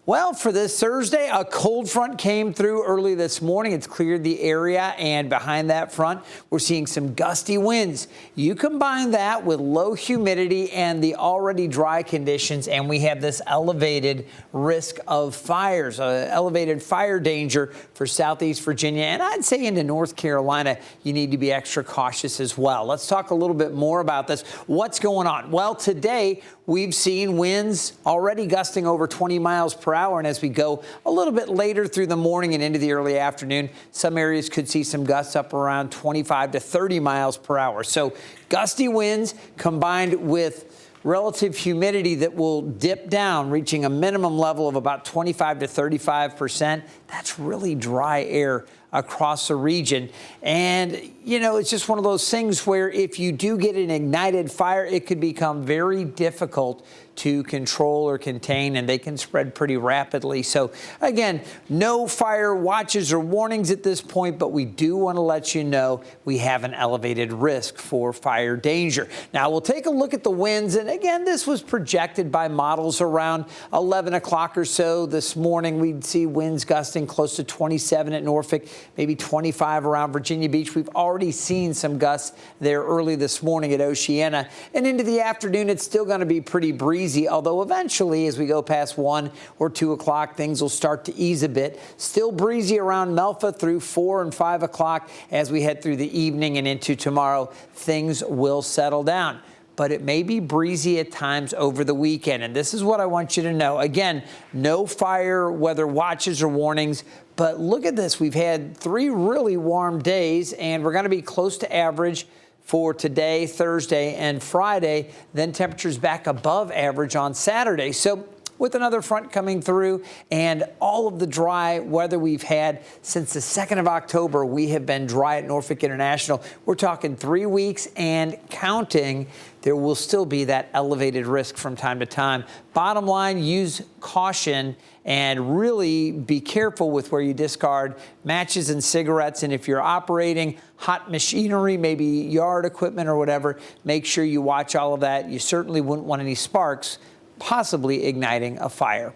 Well, for this Thursday, a cold front came through early this morning. It's cleared the area, and behind that front, we're seeing some gusty winds. You combine that with low humidity and the already dry conditions, and we have this elevated risk of fires, elevated fire danger for Southeast Virginia, and I'd say into North Carolina, you need to be extra cautious as well. Let's talk a little bit more about this. What's going on? Well, today, we've seen winds already gusting over 20 miles per hour, and as we go a little bit later through the morning and into the early afternoon, some areas could see some gusts up around 25 to 30 miles per hour. So gusty winds combined with relative humidity that will dip down, reaching a minimum level of about 25 to 35%. That's really dry air across the region. And, you know, it's just one of those things where if you do get an ignited fire, it could become very difficult to control or contain, and they can spread pretty rapidly. So again, no fire watches or warnings at this point, but we do want to let you know we have an elevated risk for fire danger. Now we'll take a look at the winds, and again, this was projected by models around 11 o'clock or so this morning. We'd see winds gusting close to 27 at Norfolk, maybe 25 around Virginia Beach. We've already seen some gusts there early this morning at Oceana, and into the afternoon, it's still going to be pretty breezy. Although eventually, as we go past 1 or 2 o'clock, things will start to ease a bit. Still breezy around Melfa through 4 and 5 o'clock. As we head through the evening and into tomorrow, things will settle down. But it may be breezy at times over the weekend. And this is what I want you to know. Again, no fire weather watches or warnings. But look at this. We've had 3 really warm days, and we're going to be close to average for today, Thursday, and Friday. Then temperatures back above average on Saturday. So with another front coming through and all of the dry weather we've had since the 2nd of October, we have been dry at Norfolk International. We're talking 3 weeks and counting. There will still be that elevated risk from time to time. Bottom line, use caution and really be careful with where you discard matches and cigarettes. And if you're operating hot machinery, maybe yard equipment or whatever, make sure you watch all of that. You certainly wouldn't want any sparks possibly igniting a fire.